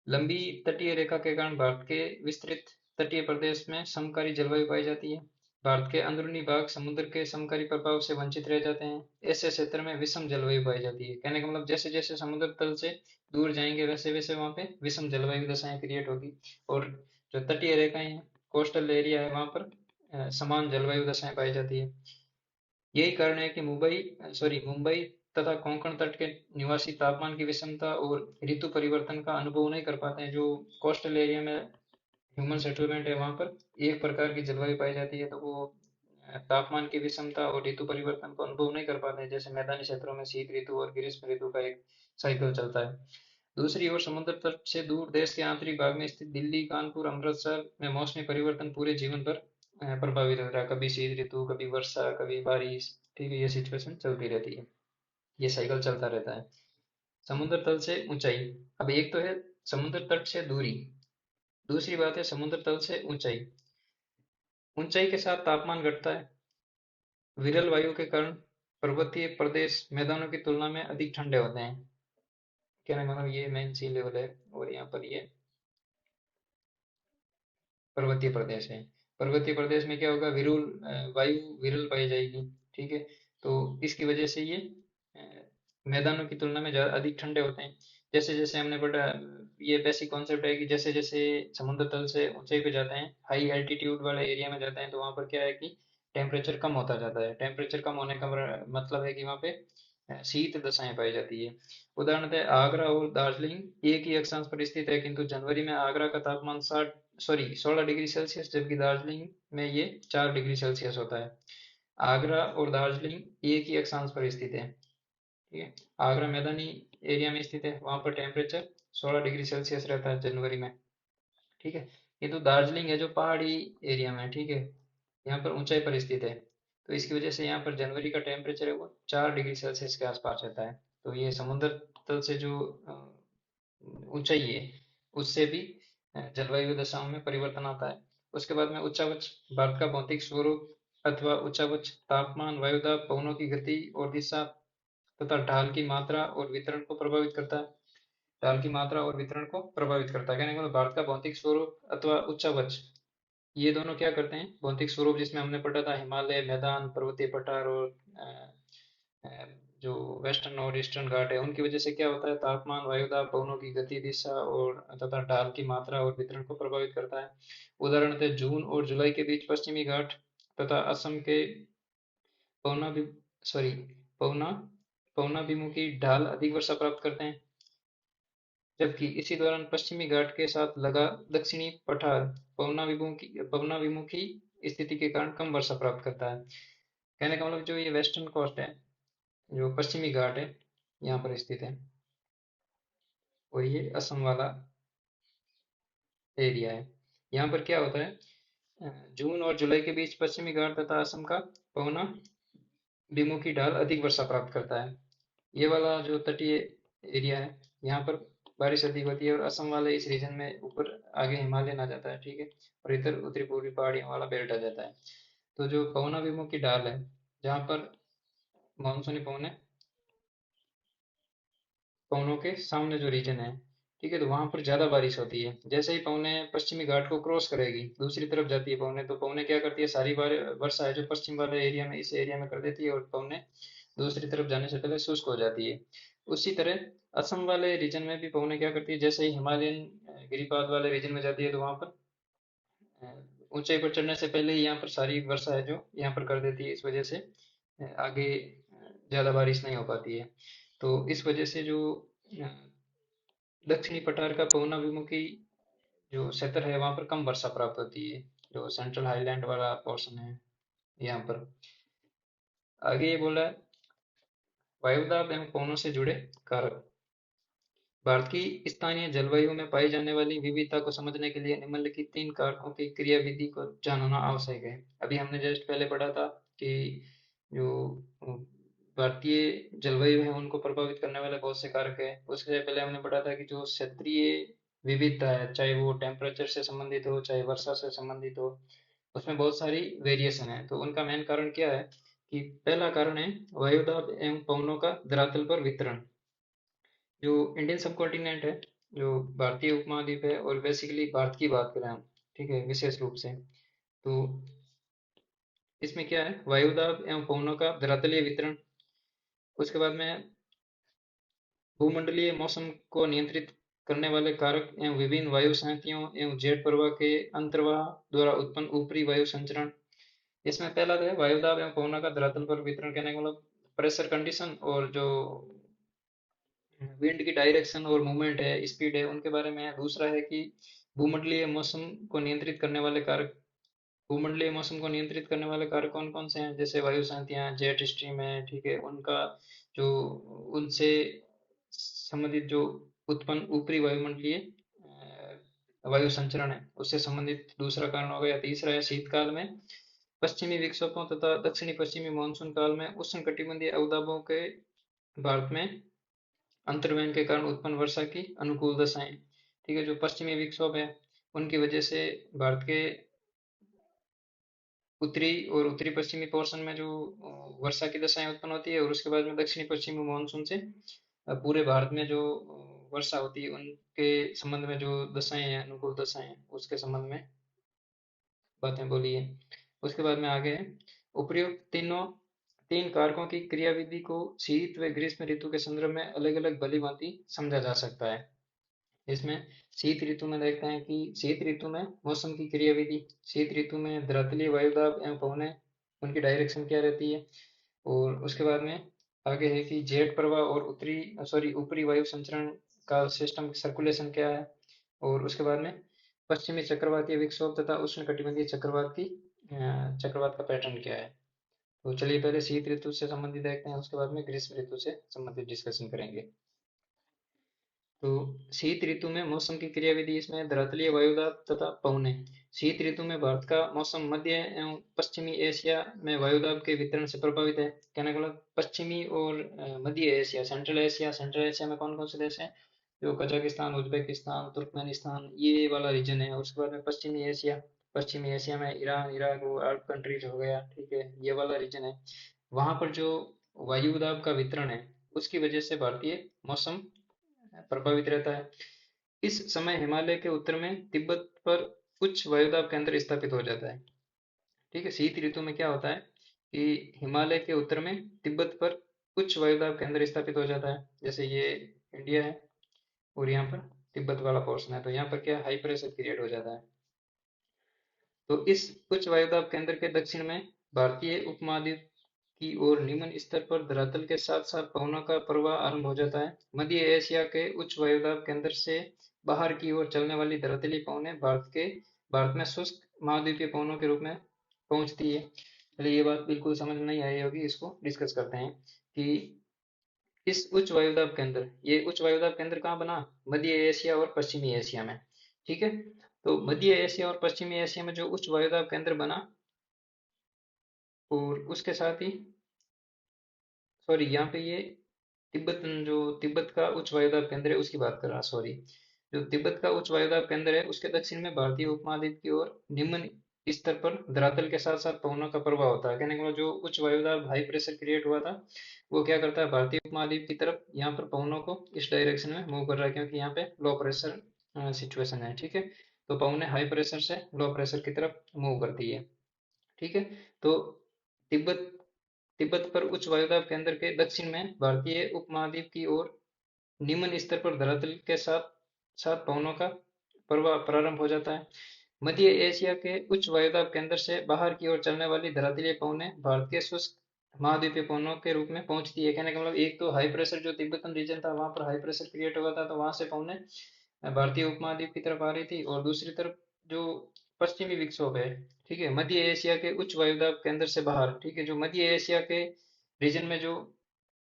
लंबी तटीय रेखा के कारण भारत के विस्तृत तटीय प्रदेश में समकारी जलवायु पाई जाती है। भारत के अंदरूनी भाग समुद्र के समकारी प्रभाव से वंचित रह जाते हैं। ऐसे क्षेत्र में विषम जलवायु पाई जाती है। कहने का मतलब जैसे जैसे समुद्र तल से दूर जाएंगे वैसे वैसे वहाँ पे विषम जलवायु दशाएं क्रिएट होगी। और जो तटीय रेखाएं हैं, कोस्टल एरिया है, वहाँ पर समान जलवायु दशाएं पाई जाती है। यही कारण है कि मुंबई तथा कोंकण तट के निवासी तापमान की विषमता और ऋतु परिवर्तन का अनुभव नहीं कर पाते हैं। जो कोस्टल एरिया में ह्यूमन सेटलमेंट है, वहाँ पर एक प्रकार की जलवायु पाई जाती है, तो वो तापमान की विषमता और ऋतु परिवर्तन को अनुभव नहीं कर पाते हैं। जैसे मैदानी क्षेत्रों में शीत ऋतु और ग्रीष्म ऋतु का एक साइकिल चलता है। दूसरी ओर समुद्र तट से दूर देश के आंतरिक भाग में स्थित दिल्ली, कानपुर, अमृतसर में मौसमी परिवर्तन पूरे जीवन पर प्रभावित होता है। कभी शीत ऋतु, कभी वर्षा, कभी बारिश, ठीक है, ये सिचुएशन चलती रहती है, ये साइकिल चलता रहता है। समुद्र तल से ऊंचाई। अब एक तो है समुद्र तट से दूरी, दूसरी बात है समुद्र तल से ऊंचाई। ऊंचाई के साथ तापमान घटता है। विरल वायु के कारण पर्वतीय प्रदेश मैदानों की तुलना में अधिक ठंडे होते हैं। कहने का मतलब ये मेन सी लेवल है और यहाँ पर ये पर्वतीय प्रदेश है। पर्वतीय प्रदेश में क्या होगा, वायु विरल पाई जाएगी, ठीक है। तो इसकी वजह से ये मैदानों की तुलना में ज्यादा अधिक ठंडे होते हैं। जैसे जैसे हमने पढ़ा, ये बेसिक कॉन्सेप्ट है कि जैसे जैसे समुद्र तल से ऊंचाई पे जाते हैं, हाई एल्टीट्यूड वाले एरिया में जाते हैं, तो वहाँ पर क्या है कि टेम्परेचर कम होता जाता है। टेम्परेचर कम होने का मतलब है कि वहाँ पे शीत दशाएं पाई जाती है। उदाहरणतः आगरा और दार्जिलिंग एक ही अक्षांश पर स्थित है, किंतु जनवरी में आगरा का तापमान 16 डिग्री सेल्सियस, जबकि दार्जिलिंग में ये 4 डिग्री सेल्सियस होता है। आगरा और दार्जिलिंग एक ही अक्षांश पर स्थित है। ठीक है। आगरा मैदानी एरिया में स्थित है, वहां पर टेम्परेचर 16 डिग्री सेल्सियस रहता है जनवरी में। ठीक है। किंतु दार्जिलिंग है जो पहाड़ी एरिया में है, ठीक है, यहाँ पर ऊंचाई पर स्थित है, तो इसकी वजह से यहाँ पर जनवरी का टेम्परेचर है वो 4 डिग्री सेल्सियस के आसपास रहता है। तो ये समुद्र तल से जो ऊंचाई है उससे भी जलवायु दशाओं में परिवर्तन आता है। उसके बाद में उच्चावच भारत का भौतिक स्वरूप अथवा उच्चावच तापमान, वायुदाब, पवनों की गति और दिशा तथा ढाल की मात्रा और वितरण को प्रभावित करता है। ढाल की मात्रा और वितरण को प्रभावित करता है, कहने का मतलब भारत का भौतिक स्वरूप अथवा उच्चावच, ये दोनों क्या करते हैं, भौतिक स्वरूप जिसमें हमने पढ़ा था हिमालय, मैदान, पर्वतीय पठार और अ, जो वेस्टर्न और ईस्टर्न घाट है, उनकी वजह से क्या होता है, तापमान, वायुदाब, पवनों की गति, दिशा और तथा ढाल की मात्रा और वितरण को प्रभावित करता है। उदाहरणतः जून और जुलाई के बीच पश्चिमी घाट तथा असम के पवना भी सॉरी पवना पवनाभिमुखी ढाल अधिक वर्षा प्राप्त करते हैं, जबकि इसी दौरान पश्चिमी घाट के साथ लगा दक्षिणी पठार पवनाभिमुखी स्थिति के कारण कम वर्षा प्राप्त करता है। कहने का मतलब जो ये वेस्टर्न कोस्ट है, जो पश्चिमी घाट है, यहाँ पर स्थित है, और ये असम वाला एरिया है। यहाँ पर क्या होता है, जून और जुलाई के बीच पश्चिमी घाट तथा असम का पवना विमुखी ढाल अधिक वर्षा प्राप्त करता है। ये वाला जो तटीय एरिया है, यहाँ पर बारिश अधिक होती है, और असम वाले इस रीजन में ऊपर आगे हिमालयन आ जाता है, ठीक है, और इधर उत्तरी पूर्वी पहाड़ियों वाला बेल्ट आ जाता है। तो जो पवनाभिमुखी ढाल है, जहाँ पर मानसूनी पवन पवनों के सामने जो रीजन है, ठीक है, तो वहां पर ज्यादा बारिश होती है। जैसे ही पवनें पश्चिमी घाट को क्रॉस करेगी, दूसरी तरफ जाती है पवनें, तो पवनें क्या करती है, सारी वर्षा है जो पश्चिम वाले एरिया में, इस एरिया में कर देती है, और पवनें दूसरी तरफ जाने से पहले शुष्क हो जाती है। उसी तरह असम वाले रीजन में भी पवनें क्या करती है, जैसे ही हिमालयन गिरिपाद वाले रीजन में जाती है, तो वहां पर अ, ऊंचाई पर चढ़ने से पहले ही यहाँ पर सारी वर्षा है जो यहाँ पर कर देती है, इस वजह से आगे ज्यादा बारिश नहीं हो पाती है। तो इस वजह से जो अ, दक्षिणी पठार का पवनाभिमुखी जो क्षेत्र है, वहां पर कम वर्षा प्राप्त होती है, जो सेंट्रल हाईलैंड वाला पोर्शन है यहाँ पर। आगे ये बोला है, वायुदाब एवं पवनों से जुड़े कारक। भारत की स्थानीय जलवायु में पाई जाने वाली विविधता को समझने के लिए निम्नलिखित 3 कारकों की क्रियाविधि को जानना आवश्यक है। अभी हमने जस्ट पहले पढ़ा था कि जो भारतीय जलवायु है उनको प्रभावित करने वाले बहुत से कारक है। उससे पहले हमने पढ़ा था कि जो क्षेत्रीय विविधता है, चाहे वो टेम्परेचर से संबंधित हो, चाहे वर्षा से संबंधित हो, उसमें बहुत सारी वेरिएशन है। तो उनका मेन कारण क्या है, कि पहला कारण है वायुदाब एवं पवनों का धरातल पर वितरण। जो इंडियन सब कॉन्टिनेंट है, जो भारतीय उपमहाद्वीप है, और बेसिकली भारत की बात करें हम, ठीक है, विशेष रूप से, तो इसमें क्या है, वायुदाब एवं पवनों का धरातलीय वितरण। उसके बाद में भूमंडलीय मौसम को नियंत्रित करने वाले कारक एवं विभिन्न वायु संहतियों एवं जेट प्रवाह के अंतर्वाह द्वारा उत्पन्न ऊपरी वायु संचरण। इसमें पहला तो है वायुदाब एवं पवनों का धरातल पर वितरण, कहने का मतलब प्रेशर कंडीशन और जो विंड की डायरेक्शन और मूवमेंट है, स्पीड है, उनके बारे में है। दूसरा है कि भूमंडलीय मौसम को नियंत्रित करने वाले कारक। भूमंडलीय मौसम को नियंत्रित करने वाले कारक कौन कौन से हैं, जैसे वायु संहतियां, जेट स्ट्रीम है, ठीक है, उनका जो उनसे संबंधित जो उत्पन्न ऊपरी वायुमंडलीय वायु संचरण है, उससे संबंधित दूसरा कारण हो गया। तीसरा है शीतकाल में पश्चिमी विक्षोभों तथा दक्षिणी पश्चिमी मानसून काल में उष्ण कटिबंधीय अवदाबों के भारत में अंतर्वहन के कारण उत्पन्न वर्षा की अनुकूल दशाएं। ठीक है, जो पश्चिमी विक्षोभ है उनकी वजह से भारत के उत्तरी और उत्तरी पश्चिमी पोर्शन में जो वर्षा की दशाएं उत्पन्न होती है, और उसके बाद में दक्षिणी पश्चिमी मानसून से पूरे भारत में जो वर्षा होती है, उनके संबंध में जो दशाएं हैं, अनुकूल दशाएं हैं, उसके संबंध में बातें बोली है। उसके बाद में आगे है, उपयुक्त 3 कारकों की क्रियाविधि को शीत व ग्रीष्म ऋतु के संदर्भ में अलग अलग भली भांति समझा जा सकता है। इसमें शीत ऋतु में देखते हैं कि शीत ऋतु में मौसम की क्रियाविधि, शीत ऋतु में धरातलीय वायुदाब एवं पवनें, उनकी डायरेक्शन क्या रहती है। और उसके बाद में आगे है कि जेट प्रवाह और ऊपरी वायु संचरण का सिस्टम सर्कुलेशन क्या है। और उसके बाद में पश्चिमी चक्रवातीय विक्षोभ तथा उष्ण कटिबंधीय चक्रवात का पैटर्न क्या है। तो चलिए पहले शीत ऋतु से संबंधित देखते हैं, उसके बाद में ग्रीष्म ऋतु से संबंधित डिस्कशन करेंगे। तो शीत ऋतु में मौसम की क्रियाविधि, इसमें धरातलीय वायुदाब तथा पवने। शीत ऋतु में भारत का मौसम मध्य एवं पश्चिमी एशिया में वायुदाब के वितरण से प्रभावित है। कहने का मतलब पश्चिमी और मध्य एशिया, सेंट्रल एशिया में कौन कौन से देश हैं? जो कजाकिस्तान, उज्बेकिस्तान, तुर्कमेनिस्तान, ये वाला रीजन है। उसके बाद में पश्चिमी एशिया में ईरान, इराक, वो अरब कंट्रीज हो गया, ठीक है, ये वाला रीजन है। वहां पर जो वायुदाब का वितरण है, उसकी वजह से भारतीय मौसम प्रभावित रहता है। इस समय हिमालय के उत्तर में तिब्बत पर उच्च वायुदाब केंद्र स्थापित हो जाता है। ठीक है, शीत ऋतु में क्या होता है कि हिमालय के उत्तर में तिब्बत पर उच्च वायुदाब केंद्र स्थापित हो जाता है। जैसे ये इंडिया है और यहाँ पर तिब्बत वाला पोर्शन है, तो यहाँ पर क्या हाई प्रेशर क्रिएट हो जाता है। तो इस उच्च वायुदाब केंद्र के दक्षिण में भारतीय उपमहाद्वीप की ओर निम्न स्तर पर धरातल के साथ साथ पवनों का प्रवाह आरंभ हो जाता है। मध्य एशिया के उच्च वायुदाब केंद्र से बाहर की ओर चलने वाली धरातलीय पवनें भारत में शुष्क महाद्वीपीय पवनों के रूप में पहुंचती है। चलिए ये बात बिल्कुल समझ में नहीं आई होगी, इसको डिस्कस करते हैं कि इस ये उच्च वायुदाब केंद्र कहाँ बना? मध्य एशिया और पश्चिमी एशिया में। ठीक है, तो मध्य एशिया और पश्चिमी एशिया में जो उच्च वायुदाब केंद्र बना, और उसके साथ ही सॉरी यहाँ पे ये तिब्बत का उच्च वायुदाब केंद्र है उसकी बात कर रहा, सॉरी। जो तिब्बत का उच्च वायुदाब केंद्र है, उसके दक्षिण में भारतीय उपमहाद्वीप की ओर निम्न स्तर पर धरातल के साथ साथ पवनों का प्रवाह होता है। कहने का मतलब जो उच्च वायुदाब हाई प्रेशर क्रिएट हुआ था, वो क्या करता है, भारतीय उपमहाद्वीप की तरफ यहाँ पर पवनों को इस डायरेक्शन में मूव कर रहा है, क्योंकि यहाँ पे लो प्रेशर सिचुएशन है। ठीक है, तो पवनें हाई प्रेशर से लो प्रेशर की तरफ मूव करती है। ठीक है, तो तिब्बत तिब्बत पर उच्च वायुदाब केंद्र के दक्षिण में भारतीय उपमहाद्वीप की ओर निम्न स्तर पर धरातल के साथ साथ पवनों का प्रवाह प्रारंभ हो जाता है। मध्य एशिया के उच्च वायुदाब केंद्र से बाहर की ओर चलने वाली धरातलीय पवनें भारत के शुष्क महाद्वीपीय पवनों के रूप में पहुंचती है। कहने का मतलब एक तो हाई प्रेशर जो तिब्बतन रीजन था, वहां पर हाई प्रेशर क्रिएट हुआ था, तो वहां से पवनें भारतीय उपमहाद्वीप की तरफ आ रही थी, और दूसरी तरफ जो पश्चिमी विक्षोभ है, ठीक है, मध्य एशिया के उच्च वायुदाब केंद्र से बाहर, ठीक है, जो मध्य एशिया के रीजन में जो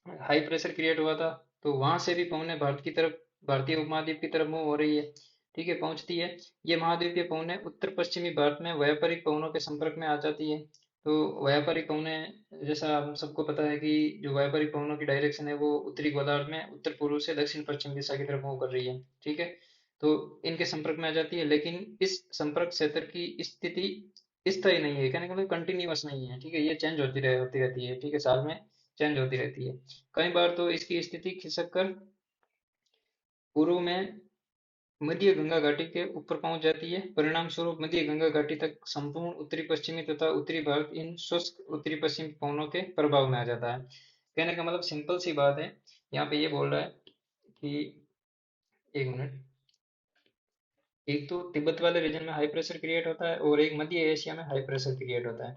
हाई प्रेशर क्रिएट हुआ था, तो वहां से भी पवनें भारतीय उपमहाद्वीप की तरफ मूव हो रही है। ठीक है, पहुंचती है। ये महाद्वीपीय पवनें उत्तर पश्चिमी भारत में व्यापारिक पवनों के संपर्क में आ जाती है। तो व्यापारिक पवनें, जैसा हम सबको पता है कि जो व्यापारिक पवनों की डायरेक्शन है, वो उत्तरी गोलार्ध में उत्तर पूर्व से दक्षिण पश्चिम दिशा की तरफ मूव कर रही है। ठीक है, तो इनके संपर्क में आ जाती है, लेकिन इस संपर्क क्षेत्र की स्थिति स्थायी नहीं है, कहने का मतलब कंटिन्यूअस नहीं है। ठीक है, ये चेंज होती रहती है। ठीक है, साल में चेंज होती रहती है। कई बार तो इसकी स्थिति खिसक कर पूर्व में मध्य गंगा घाटी के ऊपर पहुंच जाती है। परिणाम स्वरूप मध्य गंगा घाटी तक संपूर्ण उत्तरी पश्चिमी तथा उत्तरी भारत इन शुष्क उत्तरी पश्चिमी पवनों के प्रभाव में आ जाता है। कहने का मतलब सिंपल सी बात है, यहाँ पे ये बोल रहा है कि एक मिनट, एक तो तिब्बत वाले रीजन में हाई प्रेशर क्रिएट होता है, और एक मध्य एशिया में हाई प्रेशर क्रिएट होता है।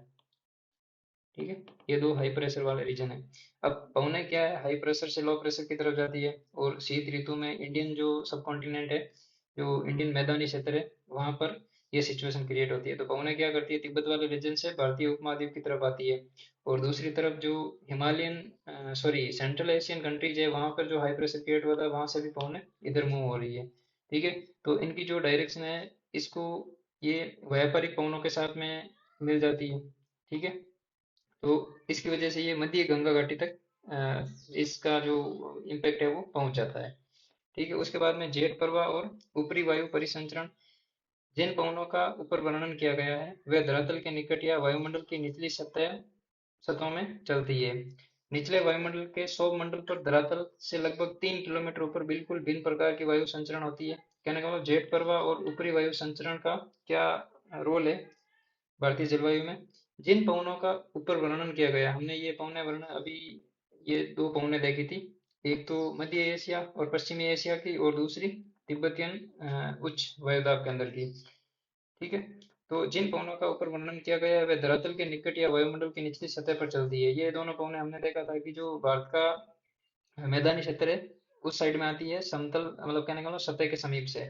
ठीक है, ये दो हाई प्रेशर वाले रीजन है। अब पवने क्या है, हाई प्रेशर से लो प्रेशर की तरफ जाती है, और शीत ऋतु में इंडियन जो सब कॉन्टिनेंट है, जो इंडियन मैदानी क्षेत्र है, वहां पर ये सिचुएशन क्रिएट होती है। तो पवने क्या करती है, तिब्बत वाले रीजन से भारतीय उपमहाद्वीप की तरफ आती है, और दूसरी तरफ जो सेंट्रल एशियन कंट्रीज है, वहां पर जो हाई प्रेशर क्रिएट हुआ था, वहां से भी पवने इधर मूव हो रही है। ठीक है, तो इनकी जो डायरेक्शन है, इसको ये व्यापारिक पवनों के साथ में मिल जाती है। ठीक है, तो इसकी वजह से ये मध्य गंगा घाटी तक इसका जो इम्पैक्ट है वो पहुंच जाता है। ठीक है, उसके बाद में जेट प्रवाह और ऊपरी वायु परिसंचरण। जिन पवनों का ऊपर वर्णन किया गया है, वे धरातल के निकट या वायुमंडल की निचली सतहों में चलती है। निचले वायुमंडल के सौर मंडल पर धरातल से लगभग 3 किलोमीटर ऊपर बिल्कुल भिन्न प्रकार की वायु संचरण होती है। कहने का मतलब जेट प्रवाह और ऊपरी वायु संचरण का क्या रोल है भारतीय जलवायु में। जिन पवनों का ऊपर वर्णन किया गया, हमने ये पवने वर्णन अभी ये दो पवने देखी थी, एक तो मध्य एशिया और पश्चिमी एशिया की, और दूसरी तिब्बतियन उच्च वायुदाब केंद्र की। ठीक है, तो जिन पवनों का ऊपर वर्णन किया गया है, वे धरातल के निकट या वायुमंडल की निचली सतह पर चलती है। ये दोनों पवने हमने देखा था कि जो भारत का मैदानी क्षेत्र है, उस साइड में आती है, समतल मतलब कहने का मतलब सतह के समीप से।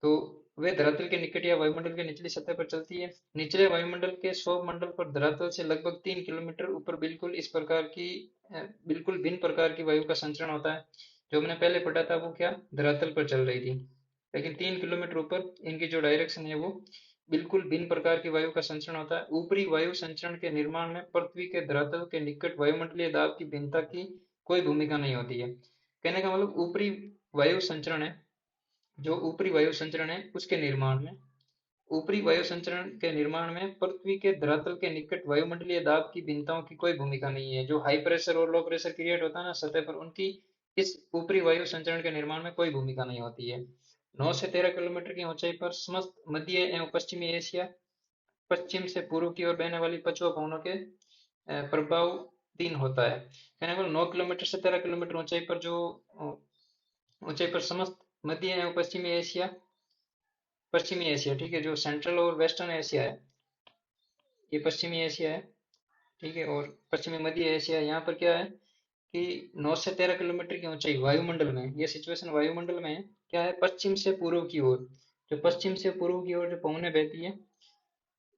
तो वे धरातल के निकट या वायुमंडल के निचली सतह पर चलती है। निचले वायुमंडल के क्षोभ मंडल पर धरातल से लगभग 3 किलोमीटर ऊपर बिल्कुल इस प्रकार की बिल्कुल भिन्न प्रकार की वायु का संचरण होता है। जो हमने पहले पढ़ा था वो क्या धरातल पर चल रही थी, लेकिन 3 किलोमीटर ऊपर इनकी जो डायरेक्शन है वो बिल्कुल भिन्न प्रकार की वायु का संचरण होता है। ऊपरी वायु संचरण के निर्माण में पृथ्वी के धरातल के निकट वायुमंडलीय दाब की भिन्नता की कोई भूमिका नहीं होती है। कहने का मतलब ऊपरी वायु संचरण है, जो ऊपरी वायु संचरण है उसके निर्माण में, ऊपरी वायु संचरण के निर्माण में पृथ्वी के धरातल के निकट वायुमंडलीय दाब की भिन्नताओं की कोई भूमिका नहीं है। जो हाई प्रेशर और लो प्रेशर क्रिएट होता है ना सतह पर, उनकी इस ऊपरी वायु संचरण के निर्माण में कोई भूमिका नहीं होती है। 9 से 13 किलोमीटर की ऊंचाई पर समस्त मध्य एवं पश्चिमी एशिया, पश्चिम से पूर्व की ओर बहने वाली पछुआ पवनों के प्रभावधीन होता है। कहने को 9 किलोमीटर से 13 किलोमीटर ऊंचाई पर जो ऊंचाई पर समस्त मध्य एवं पश्चिमी एशिया, ठीक है, जो सेंट्रल और वेस्टर्न एशिया है, ये पश्चिमी एशिया है, ठीक है, और पश्चिमी मध्य एशिया है। यहाँ पर क्या है कि 9 से 13 किलोमीटर की ऊंचाई वायुमंडल में, ये सिचुएशन वायुमंडल में है, क्या है, पश्चिम से पूर्व की ओर, जो पश्चिम से पूर्व की ओर जो पवनें बहती है,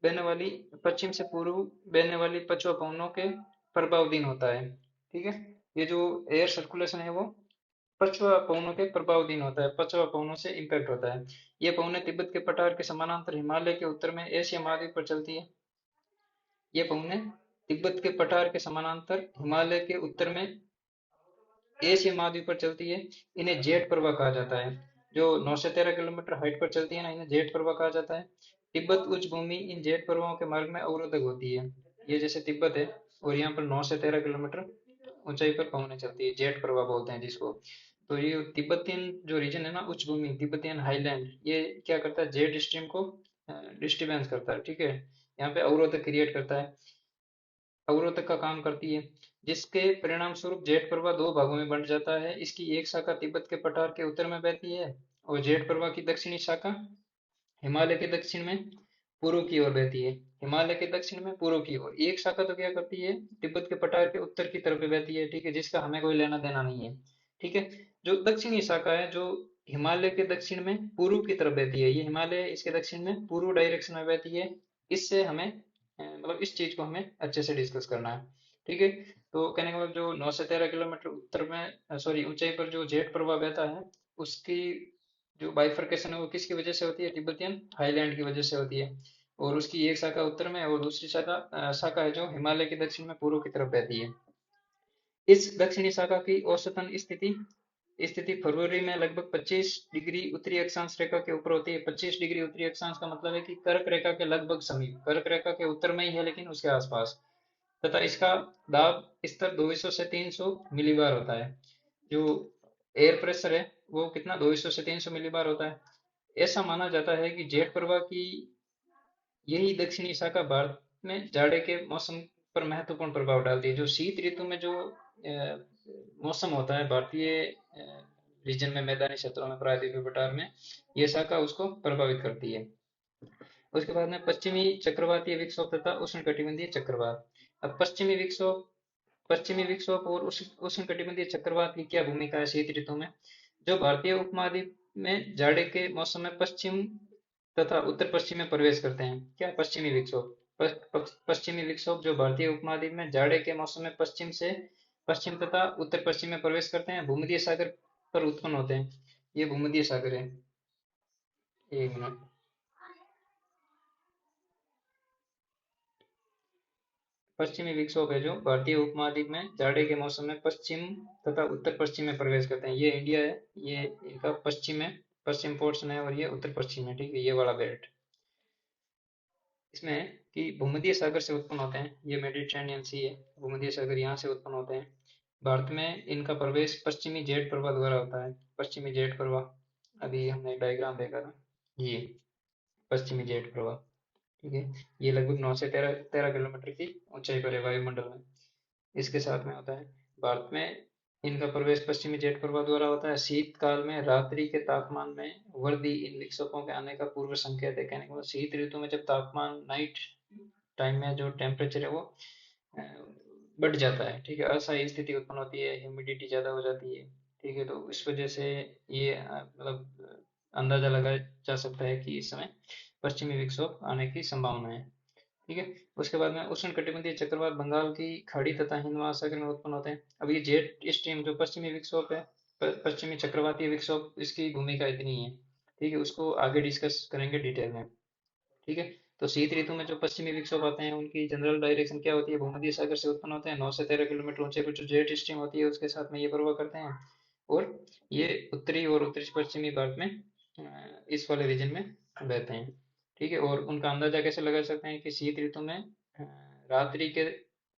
बहने वाली पश्चिम से पूर्व बहने वाली पछुआ पवनों के प्रभावधीन होता है। ठीक है, ये जो एयर सर्कुलेशन है वो पछुआ पवनों के प्रभावधीन होता है, पछुआ पवनों से इम्पैक्ट होता है। ये पवनें तिब्बत के पठार के समानांतर हिमालय के उत्तर में एशिया महाद्वीप पर चलती है। ये पवनें तिब्बत के पठार के समानांतर हिमालय के उत्तर में एशिया महाद्वीप पर चलती है। इन्हें जेट प्रवाह कहा जाता है। जो 9 से 13 किलोमीटर हाइट पर चलती है ना, इन्हें जेट प्रवाह कहा जाता है। तिब्बत उच्च भूमि इन जेट प्रवाहों के मार्ग में अवरोधक होती है। ये जैसे तिब्बत है और यहाँ पर 9 से 13 किलोमीटर ऊंचाई पर पवनें चलती है, जेट प्रवाह बोलते हैं जिसको। तो ये तिब्बतियन जो रीजन है ना, उच्च भूमि तिब्बतियन हाईलैंड, ये क्या करता है, जेट स्ट्रीम को डिस्टर्बेंस करता है, ठीक है, यहाँ पे अवरोधक क्रिएट करता है, अवरोधक का काम करती है, जिसके परिणाम स्वरूप जेट प्रवाह दो भागों में बंट जाता है। इसकी एक शाखा तिब्बत के पठार के उत्तर में बहती है और जेट प्रवाह की दक्षिणी शाखा हिमालय के दक्षिण में पूर्व की ओर बहती है। हिमालय के दक्षिण में पूर्व की ओर एक शाखा तो क्या करती है, तिब्बत के पठार के उत्तर की तरफ बहती है, ठीक है, जिसका हमें कोई लेना देना नहीं है। ठीक है, जो दक्षिणी शाखा है जो हिमालय के दक्षिण में पूर्व की तरफ बहती है, ये हिमालय इसके दक्षिण में पूर्व डायरेक्शन में बहती है। इससे हमें मतलब इस चीज को हमें अच्छे से डिस्कस करना है। ठीक है, तो कहने का मतलब जो 9 से 13 किलोमीटर उत्तर में सॉरी ऊंचाई पर जो जेट प्रवाह बहता है, उसकी जो बाइफरकेशन है वो किसकी वजह से होती है, तिब्बतियन हाईलैंड की वजह से होती है। और उसकी एक शाखा उत्तर में और दूसरी शाखा है जो हिमालय के दक्षिण में पूर्व की तरफ बहती है। इस दक्षिणी शाखा की औसतन स्थिति स्थिति फरवरी में लगभग 25 डिग्री उत्तरी अक्षांश रेखा के ऊपर होती है। 25 डिग्री उत्तरी अक्षांश का मतलब है कि कर्क रेखा के लगभग समीप, कर्क रेखा के उत्तर में ही है लेकिन उसके आसपास। तथा इसका दाब स्तर 200 से 300 मिलीबार होता है। जो एयर प्रेशर है वो कितना, 200 से 300 मिलीबार होता है। ऐसा माना जाता है कि जेट प्रवाह की यही दक्षिणी शाखा भारत में जाड़े के मौसम पर महत्वपूर्ण प्रभाव डालती है। जो शीत ऋतु में जो मौसम होता है भारतीय रीजन में, मैदानी क्षेत्रों में, प्रायद्वीपीय पठार में, ये शाखा उसको प्रभावित करती है। उसके बाद में पश्चिमी चक्रवातीय विक्षोभ तथा उष्णकटिबंधीय चक्रवात। अब पश्चिमी विक्षोभ और उष्णकटिबंधीय चक्रवात की क्या भूमिका है शीत ऋतु में। जो भारतीय उपमहाद्वीप में जाड़े के मौसम में पश्चिम तथा उत्तर पश्चिम में प्रवेश करते हैं, क्या पश्चिमी विक्षोभ, पश्चिमी विक्षोभ जो भारतीय उपमहाद्वीप में जाड़े के मौसम में पश्चिम से पश्चिम तथा उत्तर पश्चिम में प्रवेश करते हैं, भूमध्य सागर पर उत्पन्न होते हैं। ये भूमध्य सागर है। एक मिनट, पश्चिमी विक्षोभ है जो भारतीय उपमहाद्वीप में जाड़े के मौसम में पश्चिम तथा उत्तर पश्चिम में प्रवेश करते हैं। ये इंडिया है, ये इनका पश्चिम है, पश्चिम पोर्शन है, और ये उत्तर पश्चिम है, ठीक है, ये वाला बेल्ट। इसमें है कि भूमध्य सागर से उत्पन्न होते हैं, ये मेडिटेरेनियन सी है, भूमध्य सागर यहाँ से उत्पन्न होते हैं। भारत में इनका प्रवेश पश्चिमी जेट प्रवाह द्वारा होता है। पश्चिमी जेट प्रवाह, अभी हमने एक डायग्राम देखा था, ये पश्चिमी जेट प्रवाह, ठीक है, ये लगभग 9 से 13 किलोमीटर की ऊंचाई पर है वायुमंडल में, इसके साथ में होता है। भारत में इनका प्रवेश पश्चिमी जेट प्रवाह द्वारा होता है। शीतकाल में रात्रि के तापमान में वृद्धि इन विक्षोभों के आने का पूर्व संकेत है। कहने का मतलब शीत ऋतु में जब तापमान नाइट टाइम में जो टेम्परेचर है वो अ, बढ़ जाता है, ठीक है, असह्य स्थिति उत्पन्न होती है, ह्यूमिडिटी ज़्यादा हो जाती है, ठीक है, तो इस वजह से ये मतलब अंदाजा लगाया जा सकता है कि इस समय पश्चिमी विक्षोभ आने की संभावना है। ठीक है। उसके बाद में उष्णकटिबंधीय चक्रवात बंगाल की खाड़ी तथा हिंद महासागर में उत्पन्न होते हैं। अब ये जेट स्ट्रीम जो पश्चिमी विक्षोभ है, पश्चिमी चक्रवातीय विक्षोभ, इसकी भूमिका इतनी है। ठीक है, उसको आगे डिस्कस करेंगे डिटेल में। ठीक है। तो शीत ऋतु में जो पश्चिमी विक्षोभ आते हैं उनकी जनरल डायरेक्शन क्या होती है, भूमध्य सागर से उत्पन्न होते हैं। 9 से 13 किलोमीटर ऊंचे पर जो जेट स्ट्रीम होती है उसके साथ में ये प्रवाह करते हैं, और ये उत्तरी और उत्तरी पश्चिमी भारत में इस वाले रीजन में बहते हैं। ठीक है। और उनका अंदाजा कैसे लगा सकते हैं कि शीत ऋतु में रात्रि के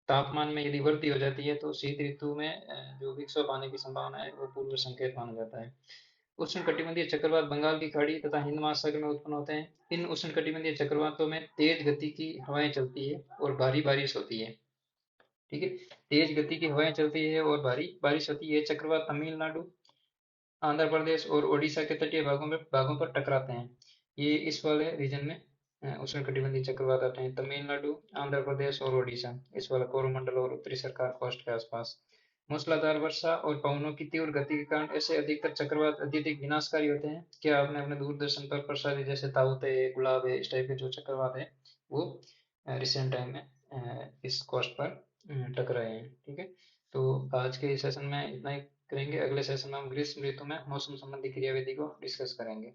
तापमान में यदि वृद्धि हो जाती है तो शीत ऋतु में जो विक्षोभ आने की संभावना है वो पूर्व संकेत माना जाता है। उष्णकटिबंधीय चक्रवात बंगाल की खाड़ी तथा हिंद महासागर में उत्पन्न होते हैं। इन उष्णकटिबंधीय चक्रवातों में तेज गति की हवाएं चलती है और भारी बारिश होती है। ठीक है। तेज गति की हवाएं चलती है और भारी बारिश होती है। चक्रवात तमिलनाडु, आंध्र प्रदेश और ओडिशा के तटीय भागों पर टकराते हैं। ये इस वाले रीजन में उष्णकटिबंधीय चक्रवात आते हैं, तमिलनाडु, आंध्र प्रदेश और ओडिशा, इस वाला कोरोमंडल और उत्तरी सरकार कोस्ट के आसपास। मूसलाधार वर्षा और पवनों की तीव्र गति के कारण ऐसे अधिकतर चक्रवात अत्यधिक विनाशकारी होते हैं। क्या आपने अपने दूरदर्शन पर प्रसारित जैसे ताउते, गुलाब है, इस टाइप के जो चक्रवात है वो रिसेंट टाइम में इस कोस्ट पर टकराए हैं। ठीक है। तो आज के सेशन में इतना ही करेंगे। अगले सेशन में हम ग्रीष्म ऋतु में मौसम संबंधी क्रियाविधि को डिस्कस करेंगे।